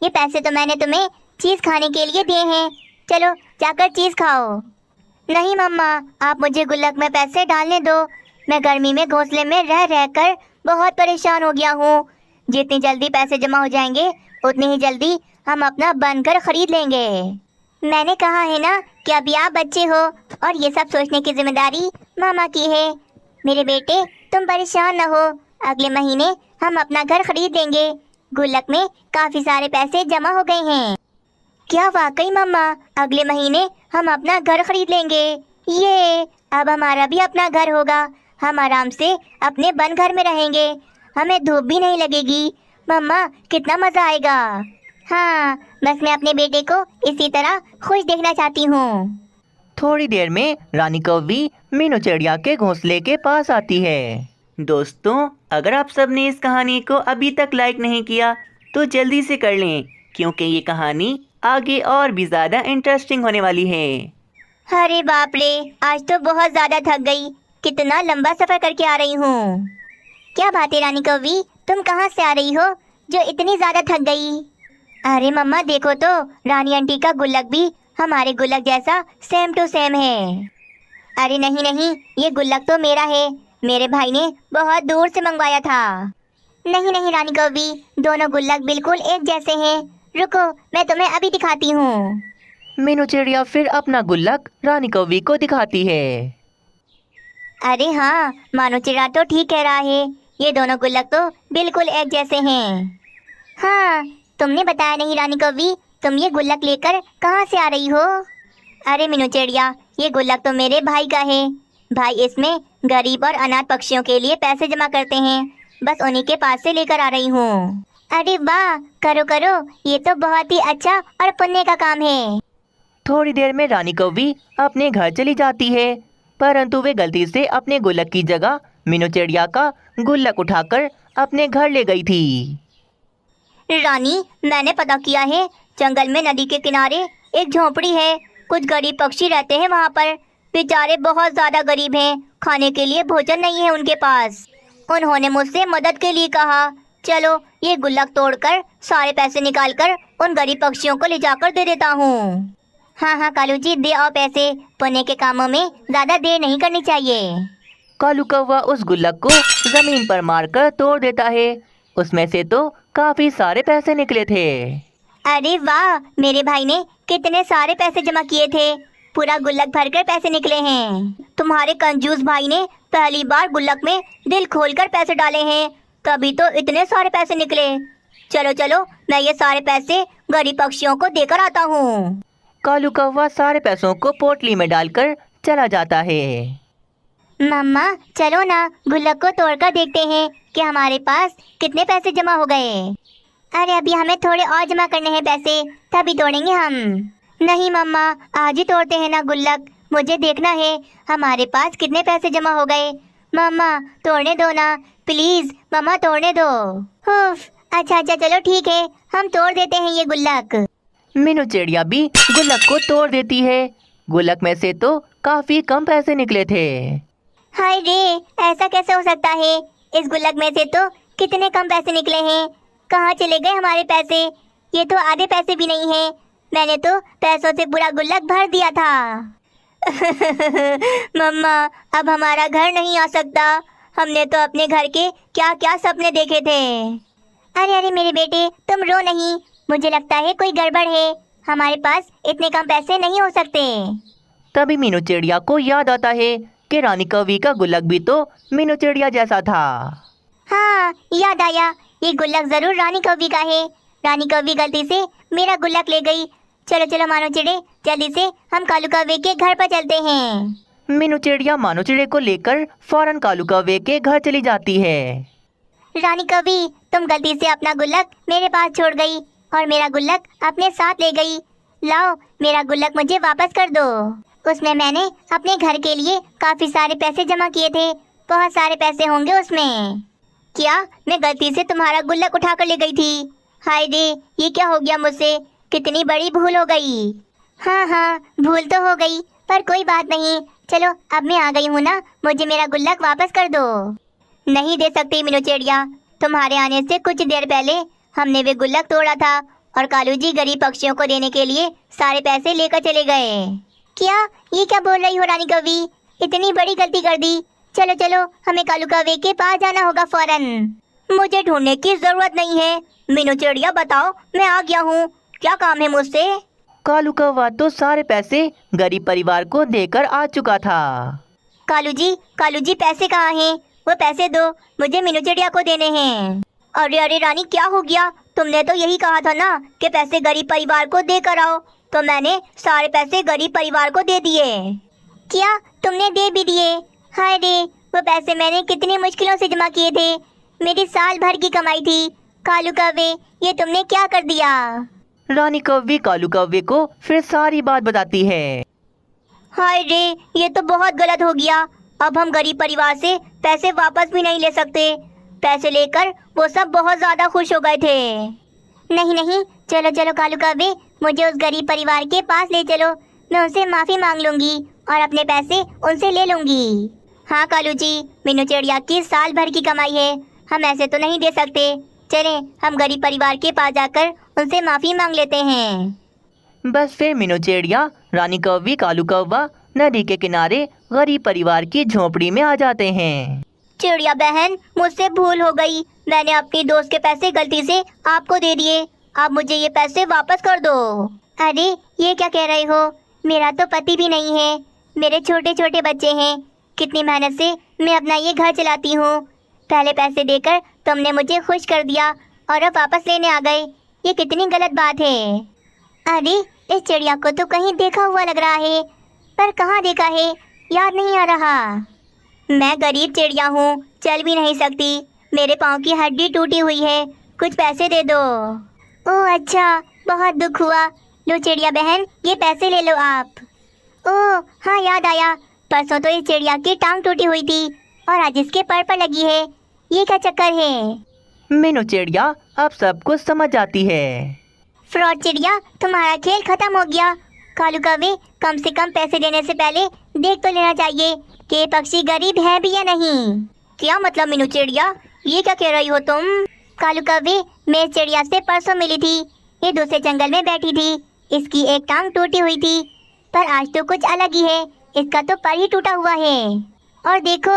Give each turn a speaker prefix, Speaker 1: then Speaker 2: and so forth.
Speaker 1: ये पैसे तो मैंने तुम्हें चीज खाने के लिए दिए हैं, चलो जाकर चीज खाओ। नहीं मम्मा, आप मुझे गुल्लक में पैसे डालने दो। मैं गर्मी में घोंसले में रह रह कर बहुत परेशान हो गया हूँ। जितनी जल्दी पैसे जमा हो जाएंगे उतनी ही जल्दी हम अपना बनकर खरीद लेंगे। मैंने कहा है ना कि अभी आप बच्चे हो और ये सब सोचने की जिम्मेदारी मामा की है। मेरे बेटे तुम परेशान न हो, अगले महीने हम अपना घर खरीद लेंगे। गुल्लक में काफी सारे पैसे जमा हो गए हैं। क्या वाकई मम्मा, अगले महीने हम अपना घर खरीद लेंगे। ये अब हमारा भी अपना घर होगा। हम आराम से अपने बन घर में रहेंगे, हमें धूप भी नहीं लगेगी। मम्मा कितना मजा आएगा। हाँ, बस मैं अपने बेटे को इसी तरह खुश देखना चाहती हूँ।
Speaker 2: थोड़ी देर में रानी कौवी मीनू चिड़िया के घोंसले के पास आती है। दोस्तों, अगर आप सब ने इस कहानी को अभी तक लाइक नहीं किया तो जल्दी से कर लें, क्योंकि ये कहानी आगे और भी ज़्यादा इंटरेस्टिंग होने वाली है।
Speaker 1: अरे बाप रे, आज तो बहुत ज्यादा थक गई। कितना लंबा सफर करके आ रही हूँ। क्या बात है रानी कौवी, तुम कहाँ से आ रही हो जो इतनी ज्यादा थक गई? अरे मम्मा देखो तो, रानी आंटी का गुल्लक भी हमारे गुल्लक जैसा सेम टू सेम है। अरे नहीं नहीं, ये गुल्लक तो मेरा है, मेरे भाई ने बहुत दूर से मंगवाया था। नहीं नहीं रानी कौवी, दोनों गुल्लक बिल्कुल एक जैसे हैं। रुको, मैं तुम्हें अभी दिखाती हूँ।
Speaker 2: मीनू चिड़िया फिर अपना गुल्लक रानी कौवी को दिखाती है।
Speaker 1: अरे हाँ, मानो चिड़ा तो ठीक कह रहा है, ये दोनों गुल्लक तो बिल्कुल एक जैसे हैं। हाँ, तुमने बताया नहीं रानी कौवी, तुम ये गुल्लक लेकर कहाँ से आ रही हो? अरे मीनू चिड़िया, ये गुल्लक तो मेरे भाई का है। भाई इसमें गरीब और अनाथ पक्षियों के लिए पैसे जमा करते हैं, बस उन्हीं के पास से लेकर आ रही हूँ। अरे वाह, करो करो, ये तो बहुत ही अच्छा और पुण्य का काम है।
Speaker 2: थोड़ी देर में रानी कौवी अपने घर चली जाती है, परंतु वे गलती से अपने गुल्लक की जगह मीनू चिड़िया का गुल्लक उठाकर अपने घर ले गई थी।
Speaker 1: रानी, मैंने पता किया है, जंगल में नदी के किनारे एक झोपड़ी है। कुछ गरीब पक्षी रहते हैं वहाँ पर। बेचारे बहुत ज़्यादा गरीब हैं, खाने के लिए भोजन नहीं है उनके पास। उन्होंने मुझसे मदद के लिए कहा, चलो ये गुल्लक तोड़कर सारे पैसे निकालकर उन गरीब पक्षियों को ले जाकर दे देता हूँ। हाँ हाँ कालू जी, दे आओ पैसे, पुण्य के कामों में ज़्यादा देर नहीं करनी चाहिए।
Speaker 2: कालू कौवा उस गुल्लक को जमीन पर मारकर तोड़ देता है। उसमें से तो काफी सारे पैसे निकले थे।
Speaker 1: अरे वाह, मेरे भाई ने कितने सारे पैसे जमा किए थे, पूरा गुल्लक भरकर पैसे निकले हैं। तुम्हारे कंजूस भाई ने पहली बार गुल्लक में दिल खोलकर पैसे डाले हैं, तभी तो इतने सारे पैसे निकले। चलो चलो, मैं ये सारे पैसे गरीब पक्षियों को देकर आता हूँ।
Speaker 2: कालू कौवा सारे पैसों को पोटली में डालकर चला जाता है।
Speaker 1: मम्मा चलो ना, गुल्लक को तोड़कर देखते हैं कि हमारे पास कितने पैसे जमा हो गए। अरे अभी हमें थोड़े और जमा करने हैं पैसे, तभी तोड़ेंगे हम। नहीं मम्मा, आज ही तोड़ते हैं ना गुल्लक, मुझे देखना है हमारे पास कितने पैसे जमा हो गए। मम्मा तोड़ने दो ना, प्लीज मम्मा तोड़ने दो। उफ, अच्छा अच्छा चलो ठीक है, हम तोड़ देते हैं ये गुल्लक।
Speaker 2: मीनू चिड़िया भी गुल्लक को तोड़ देती है। गुल्लक में से तो काफी कम पैसे निकले थे।
Speaker 1: हाय रे, ऐसा कैसे हो सकता है? इस गुल्लक में से तो कितने कम पैसे निकले हैं। कहाँ चले गए हमारे पैसे? ये तो आधे पैसे भी नहीं है। मैंने तो पैसों से पूरा गुल्लक भर दिया था। मम्मा, अब हमारा घर नहीं आ सकता। हमने तो अपने घर के क्या क्या सपने देखे थे। अरे अरे मेरे बेटे, तुम रो नहीं, मुझे लगता है कोई गड़बड़ है। हमारे पास इतने कम पैसे नहीं हो सकते।
Speaker 2: तभी मीनू चिड़िया को याद आता है कि रानी कौवी का गुल्लक भी तो मीनू चिड़िया जैसा था।
Speaker 1: हाँ, याद आया, ये गुल्लक जरूर रानी कौवी का है। रानी कौवी गलती से मेरा गुल्लक ले गई। चलो चलो मानो चिड़े, जल्दी से हम कालू कौवे के घर पर चलते हैं।
Speaker 2: मीनू चिड़िया मानो चिड़े को लेकर फौरन कालू कौवे के घर चली जाती है।
Speaker 1: रानी कौवी, तुम गलती से अपना गुल्लक मेरे पास छोड़ गई और मेरा गुल्लक अपने साथ ले गई। लाओ, मेरा गुल्लक मुझे वापस कर दो। उसमें मैंने अपने घर के लिए काफी सारे पैसे जमा किए थे, बहुत सारे पैसे होंगे उसमें। क्या मैं गलती से तुम्हारा गुल्लक उठा कर ले गई थी? हाय रे, ये क्या हो गया मुझसे? कितनी बड़ी भूल हो गई। हाँ हाँ, भूल तो हो गई, पर कोई बात नहीं। चलो अब मैं आ गई हूँ ना, मुझे मेरा गुल्लक वापस कर दो। नहीं दे सकती मीनू चिड़िया, तुम्हारे आने से कुछ देर पहले हमने वे गुल्लक तोड़ा था, और कालू जी गरीब पक्षियों को देने के लिए सारे पैसे लेकर चले गए। क्या ये क्या बोल रही हो रानी कौवी? इतनी बड़ी गलती कर दी। चलो चलो, हमें कालू कौवे के पास जाना होगा फौरन। मुझे ढूंढने की जरूरत नहीं है। मीनू चिड़िया बताओ, मैं आ गया हूँ। क्या काम है मुझसे?
Speaker 2: कालू कौवा तो सारे पैसे गरीब परिवार को देकर आ चुका था।
Speaker 1: कालू जी पैसे कहाँ हैं? वो पैसे दो, मुझे मीनू चिड़िया को देने हैं। अरे अरे रानी, क्या हो गया? तुमने तो यही कहा था ना कि पैसे गरीब परिवार को दे कर आओ, तो मैंने सारे पैसे गरीब परिवार को दे दिए। क्या तुमने दे भी दिए? हाय रे, वो पैसे मैंने कितनी मुश्किलों से जमा किए थे। मेरी साल भर की कमाई थी। कालू कौवे, ये तुमने क्या कर दिया?
Speaker 2: रानी कौवी कालू कौवे को फिर सारी बात बताती है।
Speaker 1: हाय रे, ये तो बहुत गलत हो गया। अब हम गरीब परिवार से पैसे वापस भी नहीं ले सकते। पैसे लेकर वो सब बहुत ज्यादा खुश हो गए थे। नहीं नहीं, चलो चलो कालू कौवे, मुझे उस गरीब परिवार के पास ले चलो। मैं उनसे माफी मांग लूंगी और अपने पैसे उनसे ले लूंगी। हाँ कालू जी, मीनू चिड़िया की साल भर की कमाई है, हम ऐसे तो नहीं दे सकते। चलें, हम गरीब परिवार के पास जाकर उनसे माफी मांग लेते हैं।
Speaker 2: बस फिर मीनू चिड़िया, रानी कौवी, कालू कौवा नदी के किनारे गरीब परिवार की झोपड़ी में आ जाते हैं।
Speaker 1: चिड़िया बहन, मुझसे भूल हो गई। मैंने अपनी दोस्त के पैसे गलती से आपको दे दिए। आप मुझे ये पैसे वापस कर दो। अरे ये क्या कह रही हो? मेरा तो पति भी नहीं है, मेरे छोटे छोटे बच्चे हैं। कितनी मेहनत से मैं अपना ये घर चलाती हूँ। पहले पैसे देकर तुमने मुझे खुश कर दिया और अब वापस लेने आ गए। ये कितनी गलत बात है। अरे इस चिड़िया को तो कहीं देखा हुआ लग रहा है, पर कहाँ देखा है याद नहीं आ रहा। मैं गरीब चिड़िया हूँ, चल भी नहीं सकती। मेरे पाँव की हड्डी टूटी हुई है, कुछ पैसे दे दो। ओह अच्छा, बहुत दुख हुआ। लो चिड़िया बहन, ये पैसे ले लो आप। ओह हाँ, याद आया, परसों तो इस चिड़िया की टांग टूटी हुई थी और आज इसके पर लगी है। ये क्या चक्कर है?
Speaker 2: मीनू चिड़िया अब सब कुछ समझ जाती है।
Speaker 1: फ्रॉड चिड़िया, तुम्हारा खेल खत्म हो गया। कालू कौवे, कम से कम पैसे देने से पहले देख तो लेना चाहिए कि ये पक्षी गरीब है भी या नहीं। क्या मतलब मीनू चिड़िया, ये क्या कह रही हो तुम? कालू कौवे, मैं इस चिड़िया से परसों मिली थी। ये दूसरे जंगल में बैठी थी। इसकी एक टांग टूटी हुई थी, पर आज तो कुछ अलग ही है। इसका तो पर ही टूटा हुआ है। और देखो